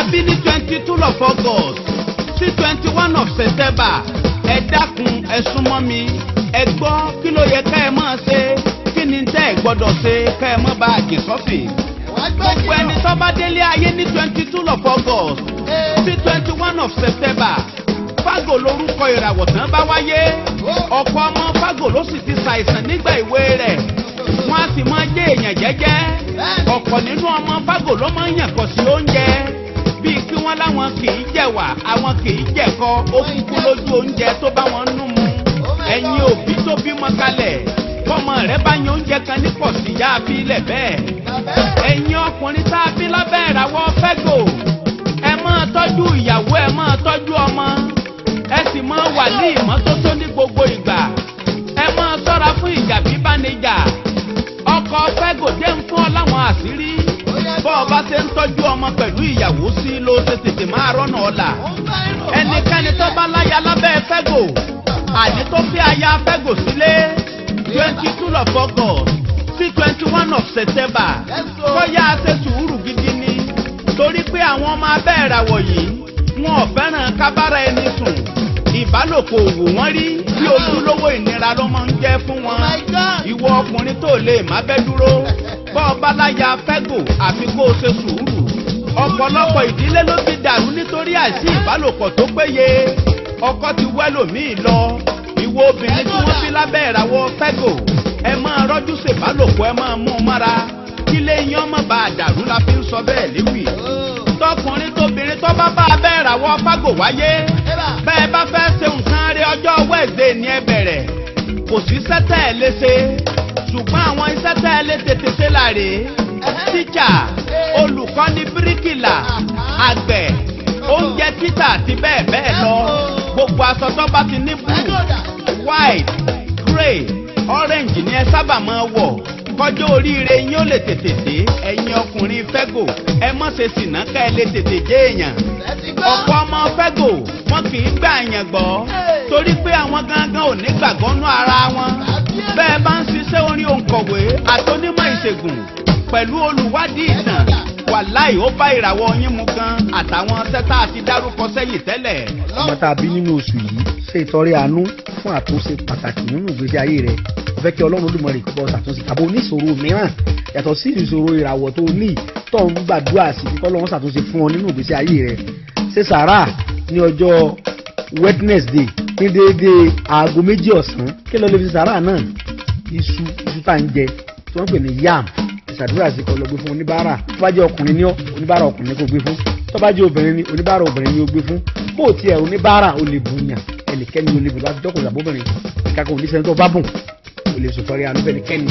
a bí ní 22 of August sí 21 of September ẹ dákun ẹ súnmọ́ mi ẹ gbọ́ kí ló yẹ ká ẹ máa ṣe kí ni tẹ́ ẹ gbọ́dọ̀ ṣe ká ẹ má bàa jì sọ́fìn. gbogbo ẹni tó bá délé ayé ní 22 of August sí 21 of September Fágò lórúkọ ìràwọ̀ tán bá wáyé ọ̀pọ̀ ọmọ Fágò ló sì ti ṣàìsàn nígbà ìwé rẹ̀ wọ́n á sì máa jẹ́ èèyàn jẹ́jẹ́ ọ̀pọ̀ nínú ọmọ Fágò ló máa ń yàn kọ̀ sí oúnjẹ bíi kí wọ́n láwọn kì í jẹ̀wà àwọn kì í jẹ̀kọ ó kúkú lójú oúnjẹ tó bá wọn nú mu ẹ̀yin òbí tó bímọ kalẹ̀ fọmọ rẹ bá yan oúnjẹ kan ní pọ̀ sí yá abílẹ̀ bẹ́ẹ̀ ẹ̀yin ọkùnrin tá a bí lábẹ́ ìràwọ̀ Fágò ẹ máa tọ́jú ìyàwó ẹ máa tọ́jú ọmọ ẹ sì máa wà ní ìmọ́tótó ní gbogbo ìgbà ẹ máa ṣọ́ra fún ìjà bíbánijà ọkọ Fágò jẹ́ ń fún ọ láwọn àṣírí bọ́ ọ bá ṣe ń tọ́jú ọmọ pẹ̀lú ìyàwó sí ló ṣe tètè máa rọ́nà ọ̀la ẹnikẹ́ni tó bá láya lábẹ́ Fágò àní tó fi aya Fágò sílé 22 of August sí 21 of September tó yá ṣe sùúrù gidi ni torí pé àwọn ọmọ abẹ́ ìràwọ̀ yìí wọn ò fẹ́ràn kábàárà ẹni sùn ìbálòpọ̀ òwò wọn rí bí ojúlówó ìnira ló máa ń jẹ́ fún wọn ìwọ ọkùnrin tó lè má bẹ́ dúró bọ́ ọ bá láya Fágò àfi kó o ṣe sùúrù ọ̀pọ̀lọpọ̀ ìdílé ló ti dàrú nítorí àìsí ìbálòpọ̀ tó péye ọkọ ti wẹ́lòmíì lọ ìwọ obìnrin tí wọ́n fi lábẹ́ ìràwọ̀ Fágò ẹ máa rọ́jú ṣèbálòpọ̀ ẹ máa mú un mára kílé yán má bàa dàrú la fi ń sọ bẹ́ẹ̀ léwì tọkùnrin tóbìnrin tó bá bá abẹ́ ìràwọ̀ Fágò wáyé bẹ́ẹ̀ bá fẹ́ ṣe nǹkan rí ọjọ́ Wednesday ní ẹ bẹ̀rẹ̀ kò sí sẹ́tẹ̀ ẹ léṣe ṣùgbọ́n àwọn iṣẹ́ tẹ́ ẹ lè tètè ṣe láre tíjà olùkọ́ni bíríkìlà àgbẹ̀ oúnjẹ títà àti bẹ́ẹ̀ bẹ́ẹ̀ lọ gbogbo aṣọ tó bá ti ní blue white grey orange ni ẹ sábà máa wọ̀ kọjọ́ oríire yín ó lè tètè dé ẹ̀yin ọkùnrin Fágò ẹ mọ̀ ṣe sìnà ká ẹ lè tètè dé èèyàn ọ̀pọ̀ ọmọ Fágò wọn kì í gbà yàn gbọ́ torí pé àwọn gangan ò ní gbàgbọ́ nú ara wọn bẹ́ẹ̀ bá ń ṣiṣẹ́ orin òǹkọ̀wé àtọ́nímọ̀ ìṣègùn pẹ̀lú olùwádìí ìtàn wàláì ó bá ìràwọ̀ yín mu gan àtàwọn sẹ́tà àti dárúkọ sẹ́yìn tẹ́lẹ̀. ọmọ tá a bí nínú oṣù yìí ṣe ìtọrẹ àánú fún àtúnṣe pàtàkì nínú ìgbésí ayé rẹ fẹ́ kí Ọlọ́run Olódùmarè kó bọ́ ṣàtúnṣe àbò oníṣòro mìíràn yàtọ̀ sí ìṣòro ìràwọ̀ tó ní tó ń gbàdúrà sí kí Ọlọ́run ṣàtúnṣe fún ọ nínú ìgbésí ayé rẹ ṣe sàárà ní ọjọ́ Wednesday ní déédéé aago 2 ọ̀sán kí ló lè fi sàárà náà iṣu tá ń jẹ tí wọ́n pè ní yam ìṣàdúrà sí kó lọ gbé fún oníbàárà tó bá jẹ́ ọkùnrin ní oníbàárà ọkùnrin kó gbé fún tó bá jẹ́ obìnrin ní oníbàárà obìnrin ní ó gbé fún bó tiẹ̀ oníbàárà ó lè bùn yàn ẹnikẹ́ni ó lè bùn bá jọ́kùnrin àbóbìnrin ìkàkùn oníṣẹ́ tó bá bùn ó lè sọ̀tọ́rẹ́ àánú fẹ́nikẹ́ni.